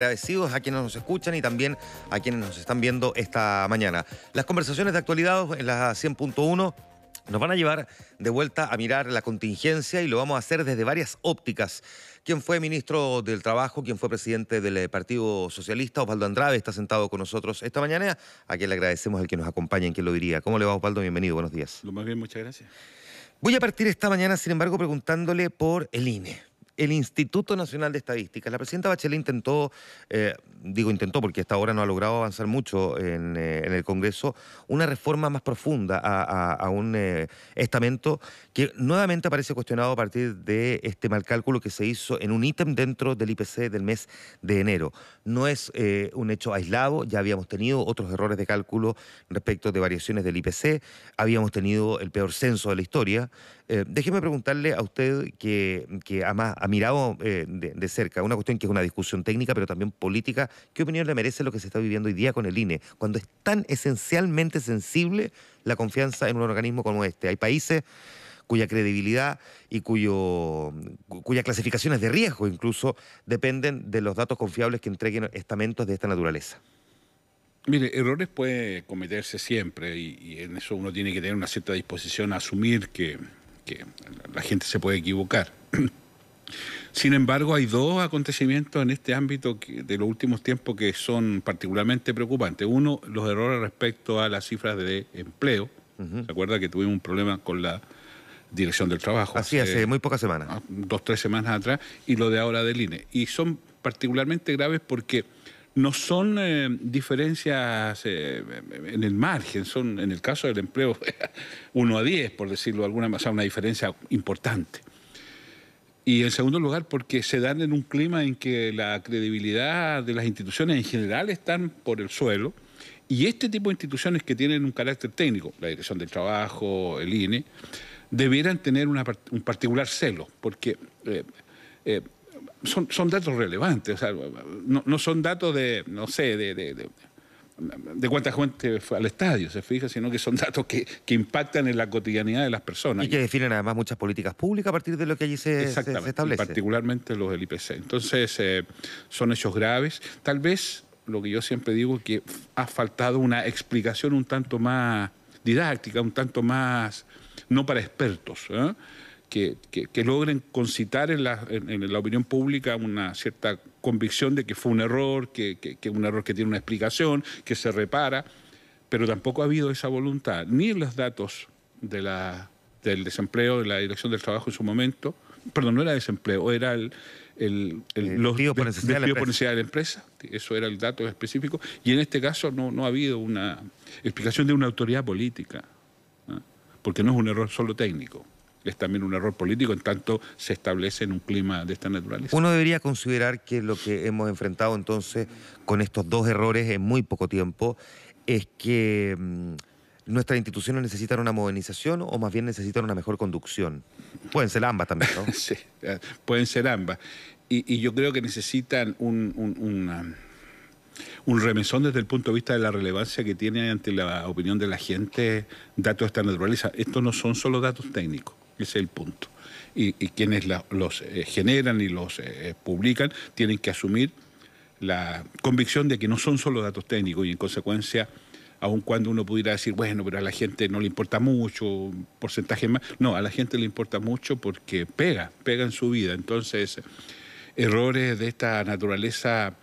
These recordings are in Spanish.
Agradecidos a quienes nos escuchan y también a quienes nos están viendo esta mañana. Las conversaciones de actualidad en la 100.1 nos van a llevar de vuelta a mirar la contingencia y lo vamos a hacer desde varias ópticas. ¿Quién fue ministro del Trabajo? ¿Quién fue presidente del Partido Socialista? Osvaldo Andrade está sentado con nosotros esta mañana, a quien le agradecemos el que nos acompañe, en quien lo diría. ¿Cómo le va, Osvaldo? Bienvenido, buenos días. Lo más bien, muchas gracias. Voy a partir esta mañana, sin embargo, preguntándole por el INE. El Instituto Nacional de Estadística. La presidenta Bachelet intentó, intentó porque hasta ahora no ha logrado avanzar mucho en el Congreso, una reforma más profunda a un estamento que nuevamente aparece cuestionado a partir de este mal cálculo que se hizo en un ítem dentro del IPC del mes de enero. No es un hecho aislado, ya habíamos tenido otros errores de cálculo respecto de variaciones del IPC, habíamos tenido el peor censo de la historia. Déjeme preguntarle a usted que además ha mirado de cerca una cuestión que es una discusión técnica, pero también política. ¿Qué opinión le merece lo que se está viviendo hoy día con el INE, cuando es tan esencialmente sensible la confianza en un organismo como este? Hay países cuya credibilidad y cuyas clasificaciones de riesgo incluso dependen de los datos confiables que entreguen estamentos de esta naturaleza. Mire, errores puede cometerse siempre y en eso uno tiene que tener una cierta disposición a asumir que la gente se puede equivocar. Sin embargo, hay dos acontecimientos en este ámbito de los últimos tiempos que son particularmente preocupantes. Uno, los errores respecto a las cifras de empleo. ¿Se acuerda que tuvimos un problema con la Dirección del Trabajo? Así hace muy pocas semanas. 2 o 3 semanas atrás, y lo de ahora del INE. Y son particularmente graves porque no son diferencias en el margen, son en el caso del empleo 1 a 10, por decirlo de alguna manera, o sea, una diferencia importante. Y en segundo lugar, porque se dan en un clima en que la credibilidad de las instituciones en general están por el suelo, y este tipo de instituciones que tienen un carácter técnico, la Dirección del Trabajo, el INE, debieran tener un particular celo, porque son datos relevantes, o sea, no son datos de, no sé, de cuánta gente fue al estadio, se fija, sino que son datos que impactan en la cotidianidad de las personas. Y que definen además muchas políticas públicas a partir de lo que allí se establece. Particularmente los del IPC. Entonces, son hechos graves. Tal vez, lo que yo siempre digo, es que ha faltado una explicación un tanto más didáctica, un tanto más, no para expertos, que logren concitar en la opinión pública una cierta convicción de que fue un error, que un error que tiene una explicación, que se repara, pero tampoco ha habido esa voluntad, ni en los datos del desempleo de la Dirección del Trabajo en su momento. Perdón, no era desempleo, era los despidos por necesidad de la empresa. Eso era el dato específico, y en este caso no ha habido una explicación de una autoridad política, porque no es un error solo técnico. Es también un error político en tanto se establece en un clima de esta naturaleza. Uno debería considerar que lo que hemos enfrentado entonces con estos dos errores en muy poco tiempo es que nuestras instituciones necesitan una modernización o más bien necesitan una mejor conducción. Pueden ser ambas también, ¿no? Sí, pueden ser ambas. Y yo creo que necesitan un remesón desde el punto de vista de la relevancia que tiene ante la opinión de la gente datos de esta naturaleza. Estos no son solo datos técnicos. Ese es el punto. Y quienes los generan y los publican tienen que asumir la convicción de que no son solo datos técnicos y en consecuencia, aun cuando uno pudiera decir, bueno, pero a la gente no le importa mucho, porcentaje más. No, a la gente le importa mucho porque pega en su vida. Entonces, errores de esta naturaleza,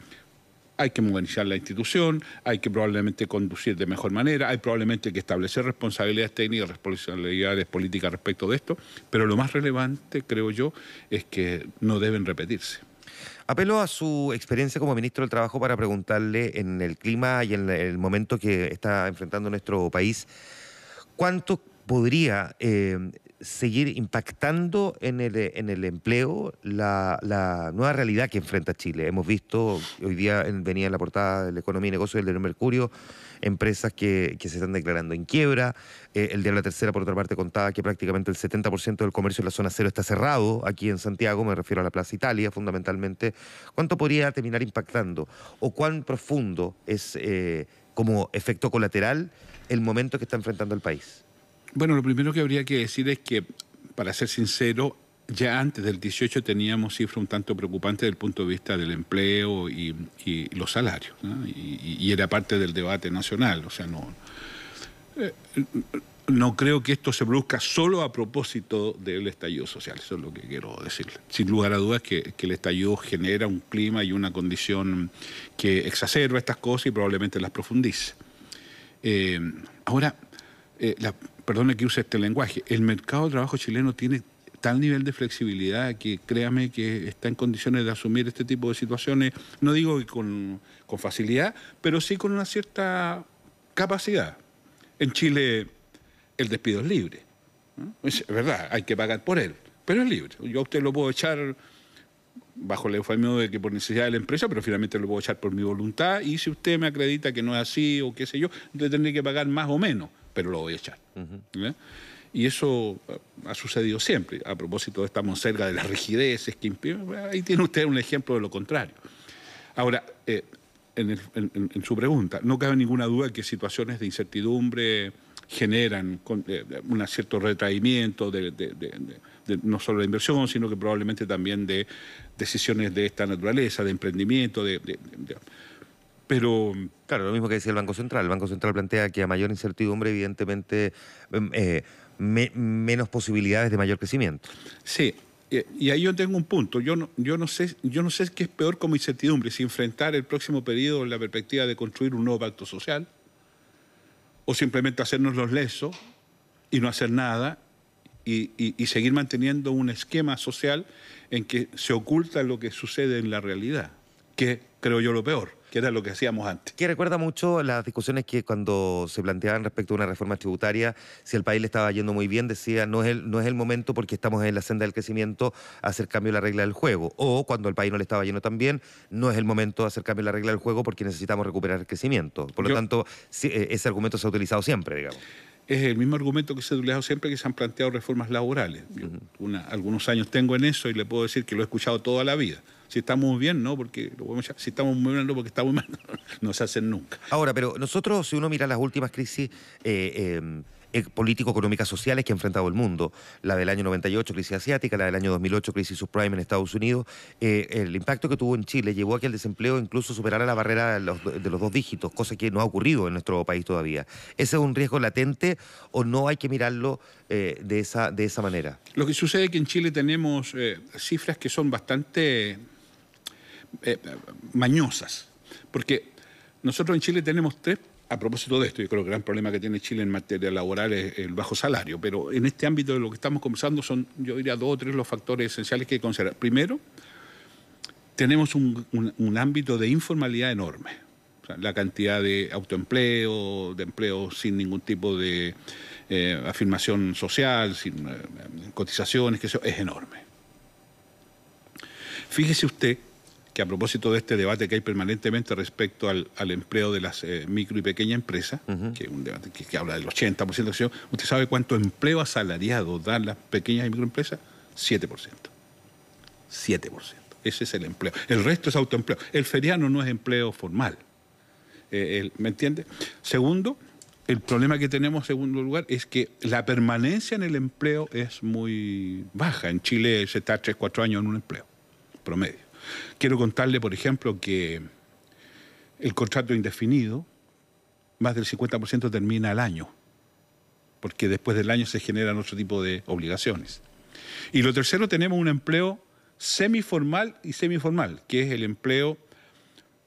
hay que modernizar la institución, hay que probablemente conducir de mejor manera, hay probablemente que establecer responsabilidades técnicas, responsabilidades políticas respecto de esto, pero lo más relevante, creo yo, es que no deben repetirse. Apelo a su experiencia como ministro del Trabajo para preguntarle, en el clima y en el momento que está enfrentando nuestro país, ¿cuánto podría seguir impactando en el empleo la nueva realidad que enfrenta Chile? Hemos visto, hoy día venía en la portada de la Economía y Negocios del Mercurio, empresas que se están declarando en quiebra. El diario La Tercera, por otra parte, contaba que prácticamente el 70% del comercio en la zona cero está cerrado aquí en Santiago, me refiero a la Plaza Italia fundamentalmente. ¿Cuánto podría terminar impactando? ¿O cuán profundo es como efecto colateral el momento que está enfrentando el país? Bueno, lo primero que habría que decir es que, para ser sincero, ya antes del 18 teníamos cifras un tanto preocupantes desde el punto de vista del empleo y los salarios, ¿no? Y era parte del debate nacional. O sea, no creo que esto se produzca solo a propósito del estallido social, eso es lo que quiero decirle. Sin lugar a dudas que el estallido genera un clima y una condición que exacerba estas cosas y probablemente las profundice. Ahora, perdone que use este lenguaje, el mercado de trabajo chileno tiene tal nivel de flexibilidad que créame que está en condiciones de asumir este tipo de situaciones, no digo que con facilidad, pero sí con una cierta capacidad. En Chile el despido es libre, ¿no? Es verdad, hay que pagar por él, pero es libre. Yo a usted lo puedo echar bajo el eufemismo de que por necesidad de la empresa, pero finalmente lo puedo echar por mi voluntad, y si usted me acredita que no es así o qué sé yo, le tendré que pagar más o menos, pero lo voy a echar. Y eso ha sucedido siempre. A propósito, estamos cerca de las rigideces que imprimen. Ahí tiene usted un ejemplo de lo contrario. Ahora, en su pregunta, no cabe ninguna duda que situaciones de incertidumbre generan un cierto retraimiento de no solo la inversión, sino que probablemente también de decisiones de esta naturaleza, de emprendimiento, pero... Claro, lo mismo que decía el Banco Central. El Banco Central plantea que a mayor incertidumbre, evidentemente, menos posibilidades de mayor crecimiento. Sí, y ahí yo tengo un punto. Yo no sé qué es peor como incertidumbre, si enfrentar el próximo periodo en la perspectiva de construir un nuevo pacto social, o simplemente hacernos los lesos y no hacer nada y seguir manteniendo un esquema social en que se oculta lo que sucede en la realidad, que creo yo lo peor, que era lo que hacíamos antes. Que recuerda mucho las discusiones que cuando se planteaban respecto a una reforma tributaria, si el país le estaba yendo muy bien, decía no es el momento porque estamos en la senda del crecimiento hacer cambio de la regla del juego. O cuando el país no le estaba yendo tan bien, no es el momento de hacer cambio de la regla del juego porque necesitamos recuperar el crecimiento. Por lo tanto, sí, ese argumento se ha utilizado siempre, digamos. Es el mismo argumento que se ha utilizado siempre que se han planteado reformas laborales. Yo algunos años tengo en eso y le puedo decir que lo he escuchado toda la vida. Si estamos bien, no, porque lo podemos echar. Si estamos muy bien, no, porque estamos mal. No se hacen nunca. Ahora, pero nosotros, si uno mira las últimas crisis político-económicas sociales que ha enfrentado el mundo, la del año 98, crisis asiática, la del año 2008, crisis subprime en Estados Unidos, el impacto que tuvo en Chile llevó a que el desempleo incluso superara la barrera de los 2 dígitos, cosa que no ha ocurrido en nuestro país todavía. ¿Ese es un riesgo latente o no hay que mirarlo de esa manera? Lo que sucede es que en Chile tenemos cifras que son bastante mañosas, porque nosotros en Chile tenemos a propósito de esto, yo creo que el gran problema que tiene Chile en materia laboral es el bajo salario, pero en este ámbito de lo que estamos conversando son, yo diría, 2 o 3 los factores esenciales que hay que considerar. Primero, tenemos un ámbito de informalidad enorme. O sea, la cantidad de autoempleo, de empleo sin ningún tipo de afirmación social, sin cotizaciones, que eso es enorme. Fíjese usted que a propósito de este debate que hay permanentemente respecto al empleo de las micro y pequeñas empresas, que es un debate que habla del 80%, ¿usted sabe cuánto empleo asalariado dan las pequeñas y microempresas? 7%. 7%. Ese es el empleo. El resto es autoempleo. El feriano no es empleo formal. ¿Me entiende? Segundo, el problema que tenemos, en segundo lugar, es que la permanencia en el empleo es muy baja. En Chile se está 3, 4 años en un empleo promedio. Quiero contarle, por ejemplo, que el contrato indefinido, más del 50% termina al año, porque después del año se generan otro tipo de obligaciones. Y lo tercero, tenemos un empleo semiformal y semiformal, que es el empleo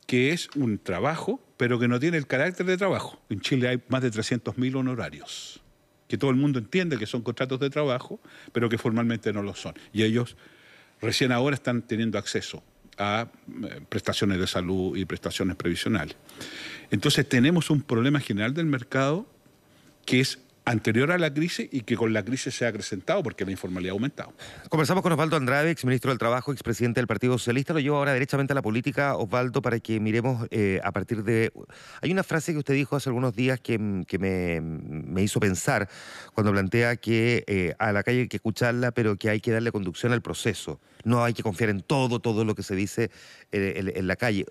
que es un trabajo, pero que no tiene el carácter de trabajo. En Chile hay más de 300.000 honorarios, que todo el mundo entiende que son contratos de trabajo, pero que formalmente no lo son. Y ellos recién ahora están teniendo acceso a prestaciones de salud y prestaciones previsionales. Entonces tenemos un problema general del mercado que es anterior a la crisis y que con la crisis se ha acrecentado porque la informalidad ha aumentado. Conversamos con Osvaldo Andrade, exministro del Trabajo, expresidente del Partido Socialista. Lo llevo ahora derechamente a la política, Osvaldo, para que miremos a partir de... Hay una frase que usted dijo hace algunos días que me hizo pensar cuando plantea que a la calle hay que escucharla, pero que hay que darle conducción al proceso. No hay que confiar en todo lo que se dice en la calle.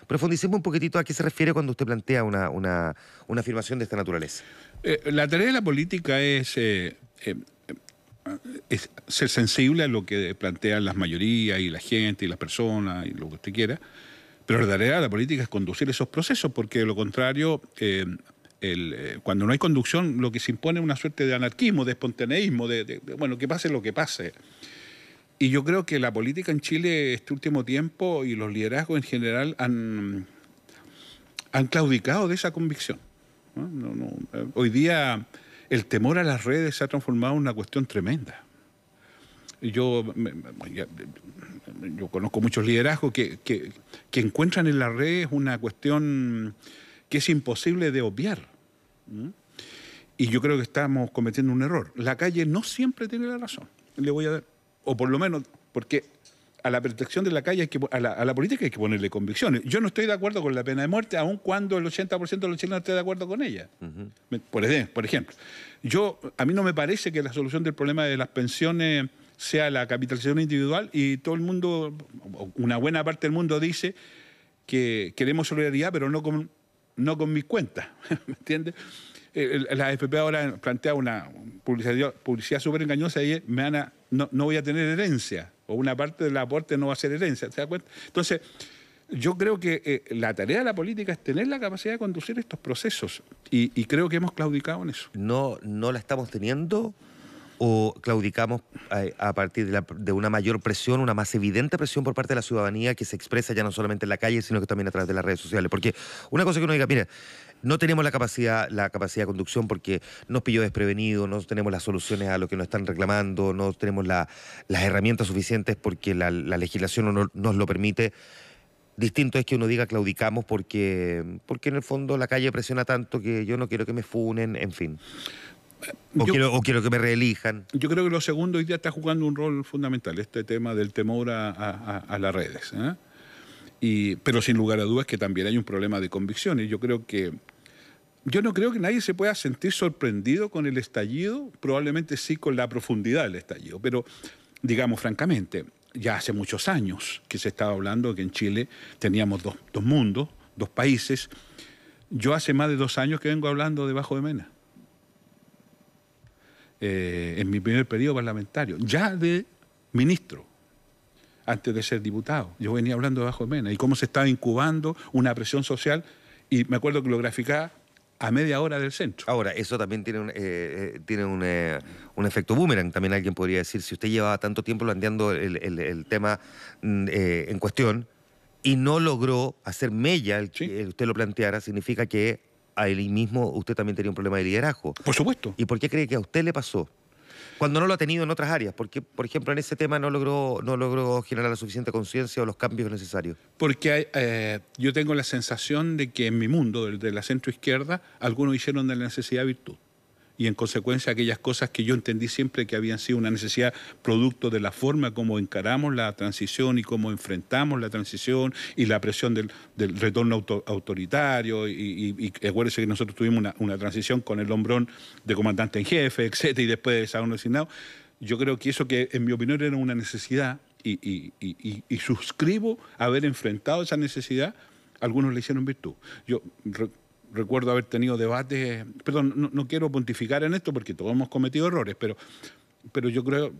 Profundicemos un poquitito a qué se refiere cuando usted plantea una afirmación de esta naturaleza. La tarea de la política es es ser sensible a lo que plantean las mayorías y la gente y las personas y lo que usted quiera, pero la tarea de la política es conducir esos procesos, porque de lo contrario, cuando no hay conducción, lo que se impone es una suerte de anarquismo, de espontaneísmo, bueno, que pase lo que pase. Y yo creo que la política en Chile este último tiempo y los liderazgos en general han claudicado de esa convicción, ¿no? Hoy día el temor a las redes se ha transformado en una cuestión tremenda. Yo conozco muchos liderazgos que encuentran en las redes una cuestión que es imposible de obviar. Y yo creo que estamos cometiendo un error. La calle no siempre tiene la razón. Le voy a dar, o por lo menos, porque a la protección de la calle, a la política hay que ponerle convicciones. Yo no estoy de acuerdo con la pena de muerte, aun cuando el 80% de los chilenos esté de acuerdo con ella. Por ejemplo, a mí no me parece que la solución del problema de las pensiones sea la capitalización individual, y todo el mundo, una buena parte del mundo dice que queremos solidaridad, pero no con mis cuentas, ¿me entiendes? La AFP ahora plantea una publicidad súper engañosa y es, no voy a tener herencia, o una parte del aporte no va a ser herencia, ¿se da cuenta? Entonces, yo creo que la tarea de la política es tener la capacidad de conducir estos procesos, y creo que hemos claudicado en eso. ¿No la estamos teniendo o claudicamos a partir de una mayor presión, una más evidente presión por parte de la ciudadanía que se expresa ya no solamente en la calle, sino que también a través de las redes sociales? Porque una cosa que uno diga, mira, no tenemos la capacidad de conducción porque nos pilló desprevenido, no tenemos las soluciones a lo que nos están reclamando, no tenemos las herramientas suficientes porque la legislación no nos lo permite. Distinto es que uno diga claudicamos porque en el fondo la calle presiona tanto que yo no quiero que me funen, en fin. Quiero que me reelijan. Yo creo que lo segundo hoy día está jugando un rol fundamental, este tema del temor a las redes, pero sin lugar a dudas que también hay un problema de convicciones. Yo no creo que nadie se pueda sentir sorprendido con el estallido, probablemente sí con la profundidad del estallido, pero digamos francamente, ya hace muchos años que se estaba hablando que en Chile teníamos dos mundos, dos países. Yo hace más de 2 años que vengo hablando de Bajo de Mena. En mi primer periodo parlamentario, ya de ministro, antes de ser diputado. Yo venía hablando de Bajo de Mena y cómo se estaba incubando una presión social, y me acuerdo que lo graficaba a media hora del centro. Ahora, eso también tiene un efecto boomerang, también alguien podría decir, si usted llevaba tanto tiempo planteando el tema en cuestión y no logró hacer mella que usted lo planteara, significa que ahí mismo usted también tenía un problema de liderazgo. Por supuesto. ¿Y por qué cree que a usted le pasó? Cuando no lo ha tenido en otras áreas, porque, por ejemplo, en ese tema no logró generar la suficiente conciencia o los cambios necesarios. Porque yo tengo la sensación de que en mi mundo, de la centroizquierda, algunos hicieron de la necesidad virtud. Y en consecuencia aquellas cosas que yo entendí siempre que habían sido una necesidad producto de la forma como encaramos la transición y cómo enfrentamos la transición y la presión del retorno autoritario, y acuérdense que nosotros tuvimos una transición con el hombrón de comandante en jefe, etcétera, y después de Sábado designado. Yo creo que eso, que en mi opinión era una necesidad, y suscribo haber enfrentado esa necesidad, algunos le hicieron virtud. Yo recuerdo haber tenido debates, perdón, no quiero pontificar en esto porque todos hemos cometido errores, pero yo creo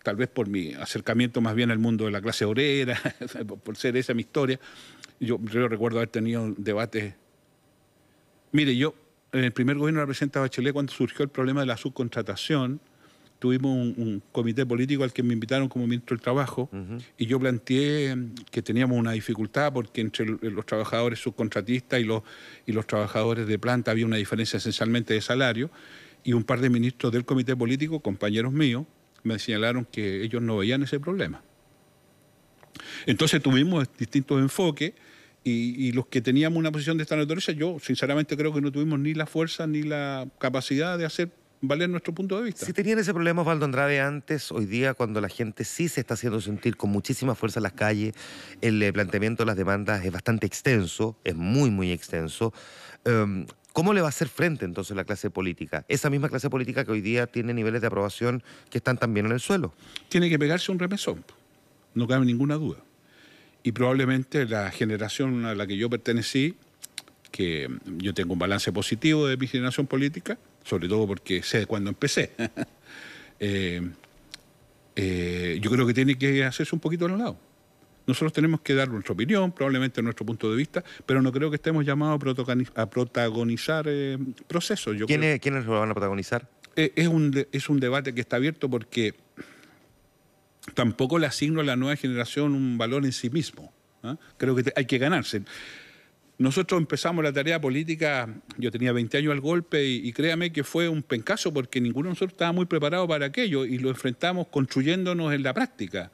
tal vez por mi acercamiento más bien al mundo de la clase obrera, por ser esa mi historia, yo recuerdo haber tenido debates. Mire, yo en el primer gobierno de la presidenta Bachelet, cuando surgió el problema de la subcontratación, tuvimos un comité político al que me invitaron como ministro del Trabajo, y yo planteé que teníamos una dificultad porque entre los trabajadores subcontratistas y los trabajadores de planta había una diferencia esencialmente de salario, y un par de ministros del comité político, compañeros míos, me señalaron que ellos no veían ese problema. Entonces tuvimos distintos enfoques, y los que teníamos una posición de esta naturaleza, yo sinceramente creo que no tuvimos ni la fuerza ni la capacidad de hacer valer nuestro punto de vista. Si tenían ese problema, Osvaldo Andrade, antes, hoy día, cuando la gente sí se está haciendo sentir con muchísima fuerza en las calles, el planteamiento de las demandas es bastante extenso, es muy, muy extenso. ¿Cómo le va a hacer frente entonces la clase política? Esa misma clase política que hoy día tiene niveles de aprobación que están también en el suelo. Tiene que pegarse un remesón, no cabe ninguna duda. Y probablemente la generación a la que yo pertenecí, que yo tengo un balance positivo de mi generación política, sobre todo porque sé cuándo empecé, yo creo que tiene que hacerse un poquito a los lados. Nosotros tenemos que dar nuestra opinión, probablemente nuestro punto de vista, pero no creo que estemos llamados a protagonizar procesos. ¿Quiénes lo van a protagonizar? Es un debate que está abierto porque tampoco le asigno a la nueva generación un valor en sí mismo. ¿Ah? Creo que hay que ganarse. Nosotros empezamos la tarea política, yo tenía 20 años al golpe y créame que fue un pencazo porque ninguno de nosotros estaba muy preparado para aquello y lo enfrentamos construyéndonos en la práctica.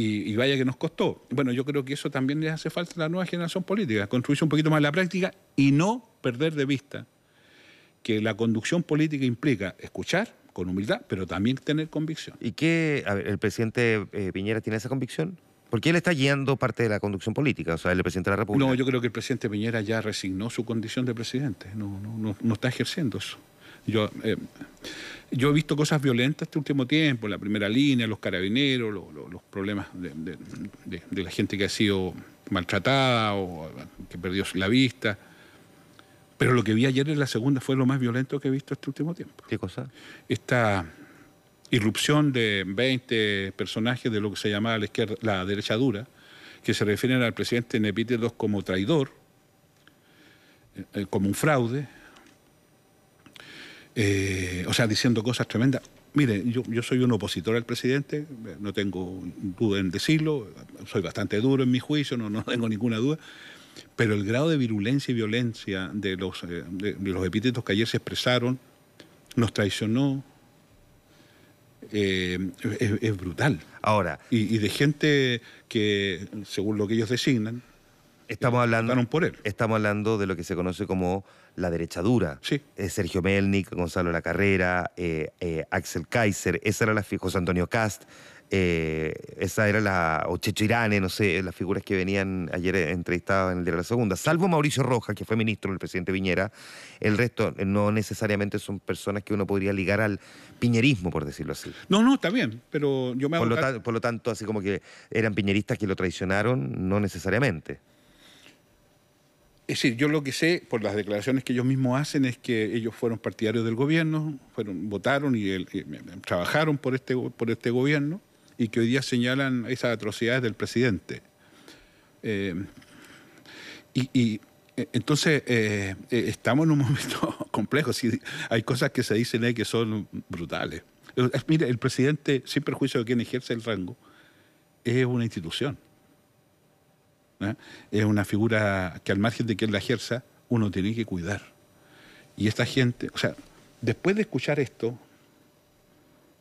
Y vaya que nos costó. Bueno, yo creo que eso también les hace falta a la nueva generación política, construirse un poquito más en la práctica y no perder de vista que la conducción política implica escuchar con humildad, pero también tener convicción. ¿Y qué, a ver, el presidente Piñera tiene esa convicción? Porque él está guiando parte de la conducción política, o sea, el presidente de la República. No, yo creo que el presidente Piñera ya resignó su condición de presidente, no está ejerciendo eso. Yo he visto cosas violentas este último tiempo, la primera línea, los carabineros, los problemas de la gente que ha sido maltratada o que perdió la vista. Pero lo que vi ayer en la segunda fue lo más violento que he visto este último tiempo. ¿Qué cosa? Esta irrupción de 20 personajes de lo que se llamaba la derecha dura, que se refieren al presidente en epítetos como traidor, como un fraude, o sea, diciendo cosas tremendas. Mire, yo soy un opositor al presidente, no tengo duda en decirlo, soy bastante duro en mi juicio, no tengo ninguna duda, pero el grado de virulencia y violencia de los epítetos que ayer se expresaron nos traicionó, es brutal. Ahora, y de gente que, según lo que ellos designan, votaron por él. Estamos hablando de lo que se conoce como la derecha dura. Sí. Sergio Melnik, Gonzalo Lacarrera, Axel Kaiser, esa era José Antonio Cast, esa era o Checho Irane, no sé, las figuras que venían ayer entrevistadas en el diario La Segunda. Salvo Mauricio Rojas, que fue ministro del presidente Piñera, el resto no necesariamente son personas que uno podría ligar al piñerismo, por decirlo así. No, está bien, pero yo me hago... Por lo tanto, así como que eran piñeristas que lo traicionaron, no necesariamente. Es decir, yo lo que sé, por las declaraciones que ellos mismos hacen, es que ellos fueron partidarios del gobierno, votaron y trabajaron por este gobierno, y que hoy día señalan esas atrocidades del presidente. Entonces, estamos en un momento complejo. Sí, hay cosas que se dicen ahí que son brutales. Mire, el presidente, sin perjuicio de quien ejerce el rango, es una institución. Es una figura que al margen de quien la ejerza, uno tiene que cuidar. Y esta gente, o sea, después de escuchar esto,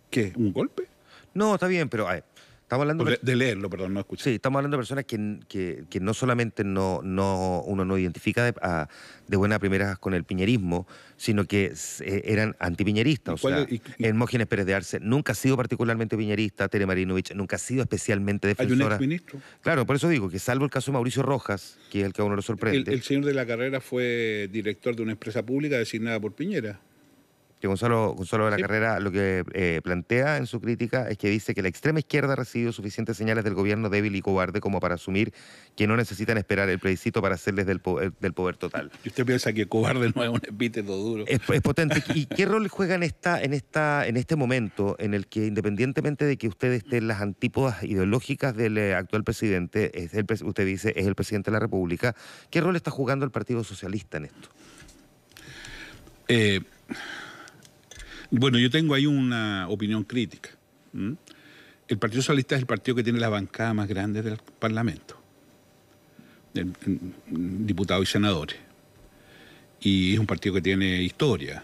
¿qué? ¿Un golpe? No, está bien, pero estamos hablando de leerlo, perdón, no escuchar. Sí, estamos hablando de personas que no solamente uno no identifica de buena primera con el piñerismo, sino que eran antipiñeristas. O sea, Hermógenes Pérez de Arce nunca ha sido particularmente piñerista, Tere Marinovich nunca ha sido especialmente defensora. Hay un exministro. Claro, por eso digo que salvo el caso de Mauricio Rojas, que es el que a uno lo sorprende. El señor de la Carrera fue director de una empresa pública designada por Piñera. Que Gonzalo de la Carrera lo que plantea en su crítica es que dice que la extrema izquierda ha recibido suficientes señales del gobierno débil y cobarde como para asumir que no necesitan esperar el plebiscito para hacerles del poder total. ¿Y usted piensa que cobarde no es un epíteto duro? Es potente. ¿Y qué rol juega en este momento en el que, independientemente de que usted esté en las antípodas ideológicas del actual presidente, usted dice es el presidente de la República, qué rol está jugando el Partido Socialista en esto? Bueno, yo tengo ahí una opinión crítica. El Partido Socialista es el partido que tiene la bancada más grande del Parlamento, diputados y senadores. Y es un partido que tiene historia.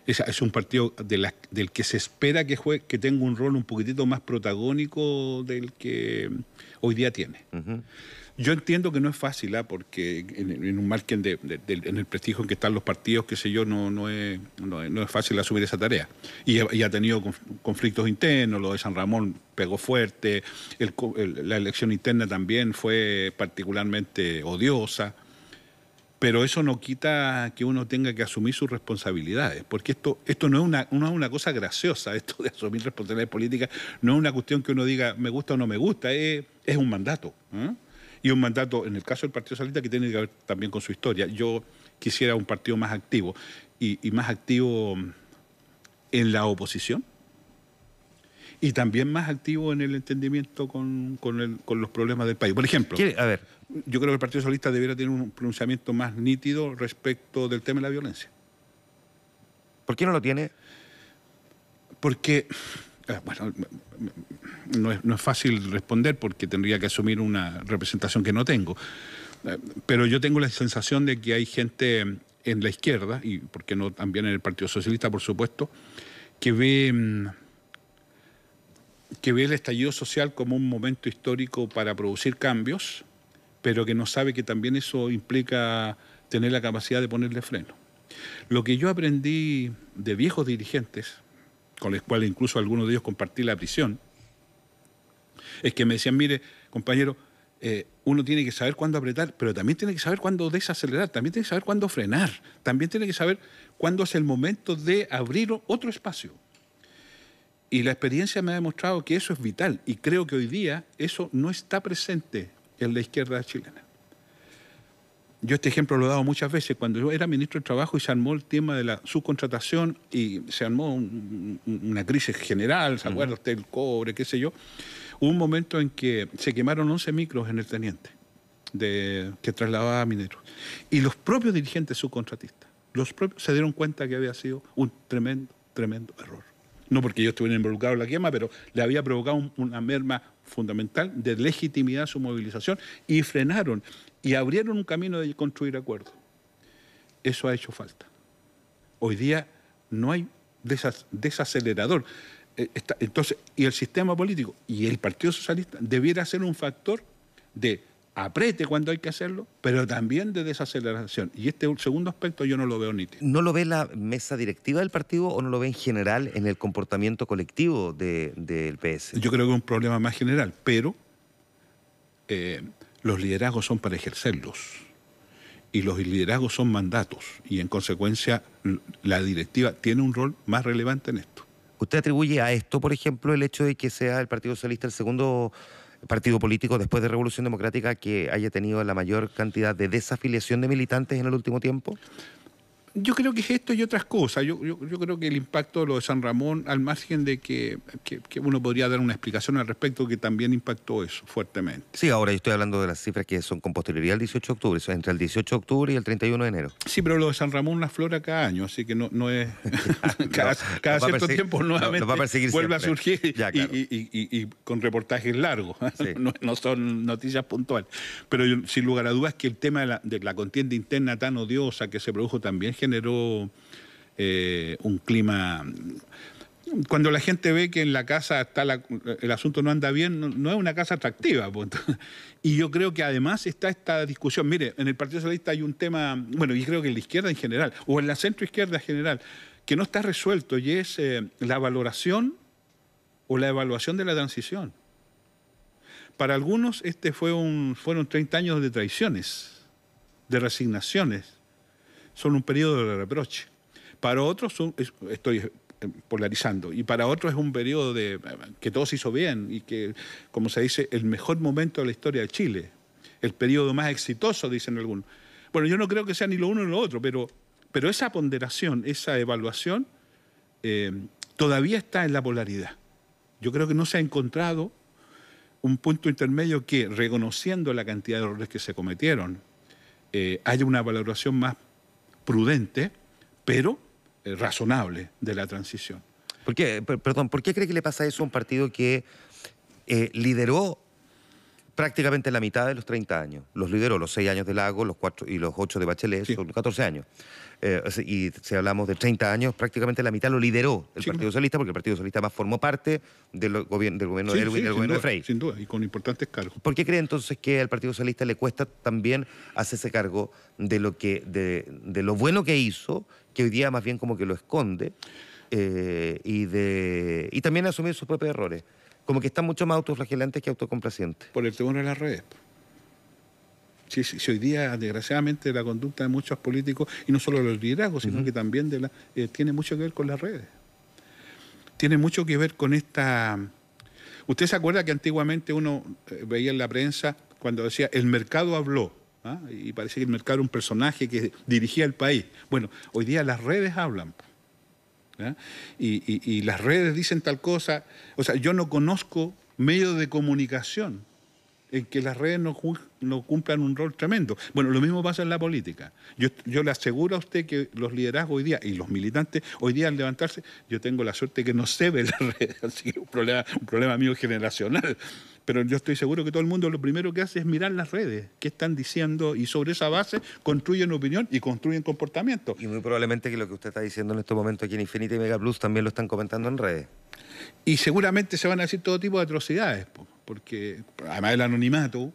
Es un partido del que se espera que tenga un rol un poquitito más protagónico del que hoy día tiene. Yo entiendo que no es fácil, porque en un margen en el prestigio en que están los partidos, qué sé yo, no es fácil asumir esa tarea. Y ha tenido conflictos internos, lo de San Ramón pegó fuerte, la elección interna también fue particularmente odiosa, pero eso no quita que uno tenga que asumir sus responsabilidades, porque esto no es una cosa graciosa, esto de asumir responsabilidades políticas, no es una cuestión que uno diga me gusta o no me gusta, es un mandato, Y un mandato, en el caso del Partido Socialista, que tiene que ver también con su historia. Yo quisiera un partido más activo, y más activo en la oposición, y también más activo en el entendimiento con los problemas del país. Por ejemplo, A ver, yo creo que el Partido Socialista debiera tener un pronunciamiento más nítido respecto del tema de la violencia. ¿por qué no lo tiene? Porque, bueno, no es fácil responder porque tendría que asumir una representación que no tengo. Pero yo tengo la sensación de que hay gente en la izquierda, y por qué no también en el Partido Socialista, por supuesto, que ve el estallido social como un momento histórico para producir cambios, pero que no sabe que también eso implica tener la capacidad de ponerle freno. Lo que yo aprendí de viejos dirigentes, con los cuales incluso algunos de ellos compartí la prisión, es que me decían, mire, compañero, uno tiene que saber cuándo apretar, pero también tiene que saber cuándo desacelerar, también tiene que saber cuándo frenar, también tiene que saber cuándo es el momento de abrir otro espacio. Y la experiencia me ha demostrado que eso es vital, y creo que hoy día eso no está presente en la izquierda chilena. Yo este ejemplo lo he dado muchas veces. Cuando yo era ministro de Trabajo y se armó el tema de la subcontratación y se armó una crisis general, ¿se acuerda usted? El cobre, qué sé yo. Hubo un momento en que se quemaron 11 micros en el Teniente que trasladaba a mineros. Y los propios dirigentes subcontratistas, se dieron cuenta que había sido un tremendo, tremendo error. No porque yo estuviera involucrado en la quema, pero le había provocado una merma fundamental de legitimidad a su movilización y frenaron y abrieron un camino de construir acuerdos. Eso ha hecho falta. Hoy día no hay desacelerador. Entonces, y el sistema político y el Partido Socialista debiera ser un factor de aprete cuando hay que hacerlo, pero también de desaceleración. Y este segundo aspecto yo no lo veo nítido. ¿No lo ve la mesa directiva del partido o no lo ve en general en el comportamiento colectivo del PS? Yo creo que es un problema más general, pero los liderazgos son para ejercerlos. Y los liderazgos son mandatos. Y en consecuencia, la directiva tiene un rol más relevante en esto. ¿Usted atribuye a esto, por ejemplo, el hecho de que sea el Partido Socialista el segundo partido político después de Revolución Democrática que haya tenido la mayor cantidad de desafiliación de militantes en el último tiempo? Yo creo que es esto y otras cosas. Yo creo que el impacto de lo de San Ramón, al margen de que uno podría dar una explicación al respecto, que también impactó eso fuertemente. Sí, ahora yo estoy hablando de las cifras que son con posterioridad al 18 de octubre, eso es entre el 18 de octubre y el 31 de enero. Sí, pero lo de San Ramón aflora cada año, así que no es... cada cierto tiempo nuevamente vuelve a surgir ya, claro. y con reportajes largos. Sí. No son noticias puntuales. Pero sin lugar a dudas que el tema de la contienda interna tan odiosa que se produjo también generó un clima... Cuando la gente ve que en la casa el asunto no anda bien, no es una casa atractiva. Punto. Y yo creo que además está esta discusión. Mire, en el Partido Socialista hay un tema, bueno, y creo que en la izquierda en general, o en la centroizquierda en general, que no está resuelto, y es la valoración o la evaluación de la transición. Para algunos fueron 30 años de traiciones, de resignaciones, son un periodo de reproche. Para otros, estoy polarizando, y para otros es un periodo que todo se hizo bien y que, como se dice, el mejor momento de la historia de Chile, el periodo más exitoso, dicen algunos. Bueno, yo no creo que sea ni lo uno ni lo otro, pero esa ponderación, esa evaluación, todavía está en la polaridad. Yo creo que no se ha encontrado un punto intermedio que, reconociendo la cantidad de errores que se cometieron, haya una valoración más prudente, pero razonable de la transición. ¿Por qué cree que le pasa eso a un partido que lideró prácticamente la mitad de los 30 años? Los lideró los 6 años de Lagos, los 4 y los 8 de Bachelet, sí. Son 14 años. Y si hablamos de 30 años, prácticamente la mitad lo lideró el Partido Socialista, porque el Partido Socialista más formó parte del gobierno de Elwin y del gobierno de Frey. Sin duda, y con importantes cargos. ¿Por qué cree entonces que al Partido Socialista le cuesta también hacerse cargo de lo bueno que hizo, que hoy día más bien como que lo esconde, y también asumir sus propios errores? Como que están mucho más autoflagelantes que autocomplacientes. Por el temor a las redes. Sí, hoy día, desgraciadamente, la conducta de muchos políticos, y no solo de los liderazgos, sino que también tiene mucho que ver con las redes. Tiene mucho que ver con esta... ¿Usted se acuerda que antiguamente uno veía en la prensa cuando decía el mercado habló? ¿Ah? Y parecía que el mercado era un personaje que dirigía el país. Bueno, hoy día las redes hablan. ¿ya? Y las redes dicen tal cosa. O sea, yo no conozco medios de comunicación en que las redes no cumplan un rol tremendo. Bueno, lo mismo pasa en la política. Yo le aseguro a usted que los liderazgos hoy día, y los militantes hoy día al levantarse, yo tengo la suerte que no se ve las redes, así que un problema mío generacional. Pero yo estoy seguro que todo el mundo lo primero que hace es mirar las redes, qué están diciendo, y sobre esa base construyen opinión y construyen comportamiento. Y muy probablemente que lo que usted está diciendo en este momento aquí en Infinita y Mega Plus también lo están comentando en redes. Y seguramente se van a decir todo tipo de atrocidades, porque además del anonimato,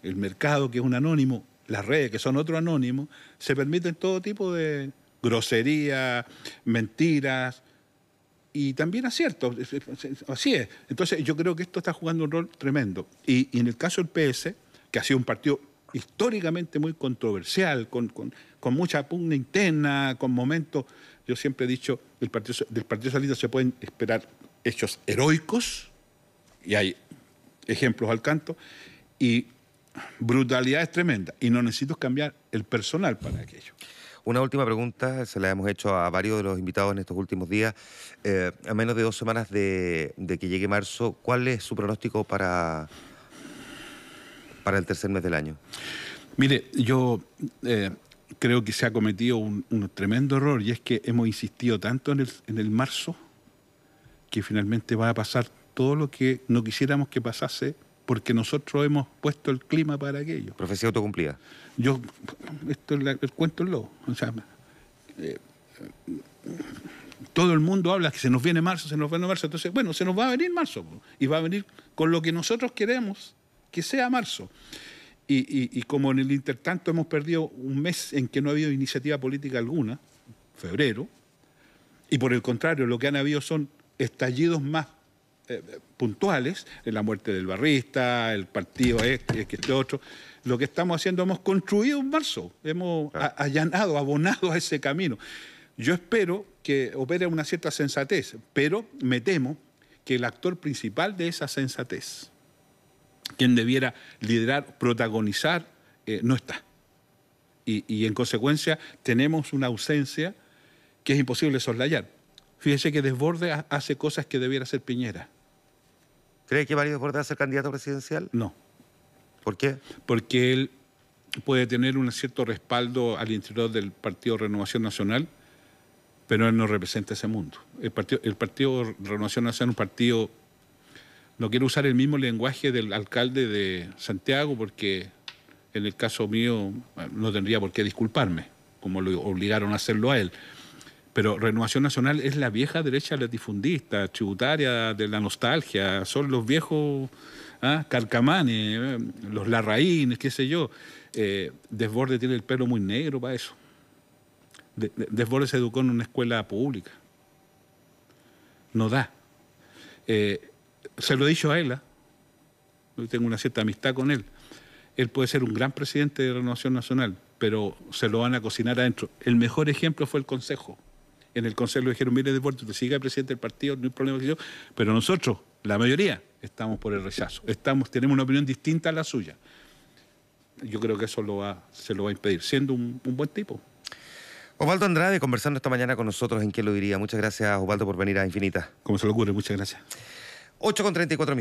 el mercado que es un anónimo, las redes que son otro anónimo, se permiten todo tipo de groserías, mentiras y también aciertos. Así es. Entonces yo creo que esto está jugando un rol tremendo. Y en el caso del PS, que ha sido un partido históricamente muy controversial, con mucha pugna interna, con momentos, yo siempre he dicho, del Partido Socialista se pueden esperar hechos heroicos, y hay ejemplos al canto, y brutalidades tremendas, y no necesito cambiar el personal para aquello. Una última pregunta, se la hemos hecho a varios de los invitados en estos últimos días. A menos de 2 semanas de que llegue marzo, ¿cuál es su pronóstico para el tercer mes del año? Mire, yo creo que se ha cometido un tremendo error, y es que hemos insistido tanto en el marzo que finalmente va a pasar todo lo que no quisiéramos que pasase, porque nosotros hemos puesto el clima para aquello. Profecía autocumplida. Esto es el cuento es loco. O sea, todo el mundo habla que se nos viene marzo, entonces, bueno, se nos va a venir marzo, y va a venir con lo que nosotros queremos que sea marzo. Y como en el intertanto hemos perdido un mes en que no ha habido iniciativa política alguna, febrero, y por el contrario, lo que han habido son estallidos más puntuales, en la muerte del barrista, el partido este otro. Lo que estamos haciendo, hemos construido un marzo, hemos allanado, abonado a ese camino. Yo espero que opere una cierta sensatez, pero me temo que el actor principal de esa sensatez, quien debiera liderar, protagonizar, no está. Y en consecuencia tenemos una ausencia que es imposible soslayar. Fíjese que Desbordes hace cosas que debiera hacer Piñera. ¿Cree que Mario Desbordes va a ser candidato presidencial? No. ¿Por qué? Porque él puede tener un cierto respaldo al interior del Partido Renovación Nacional, pero él no representa ese mundo. El Partido Renovación Nacional es un partido, no quiero usar el mismo lenguaje del alcalde de Santiago, porque en el caso mío no tendría por qué disculparme, como lo obligaron a hacerlo a él. Pero Renovación Nacional es la vieja derecha latifundista, tributaria de la nostalgia, son los viejos carcamanes, los larraínes, qué sé yo. Desbordes tiene el pelo muy negro para eso. Desbordes se educó en una escuela pública. No da. Se lo he dicho a él, tengo una cierta amistad con él. Él puede ser un gran presidente de Renovación Nacional, pero se lo van a cocinar adentro. El mejor ejemplo fue el Consejo. En el Consejo le dijeron, mire, Desbordes, te siga presidente del partido, no hay problema que yo, pero nosotros, la mayoría, estamos por el rechazo. Tenemos una opinión distinta a la suya. Yo creo que eso se lo va a impedir, siendo un buen tipo. Osvaldo Andrade, conversando esta mañana con nosotros en ¿Quién lo diría? Muchas gracias, Osvaldo, por venir a Infinita. Como se le ocurre, muchas gracias. 8:34 minutos.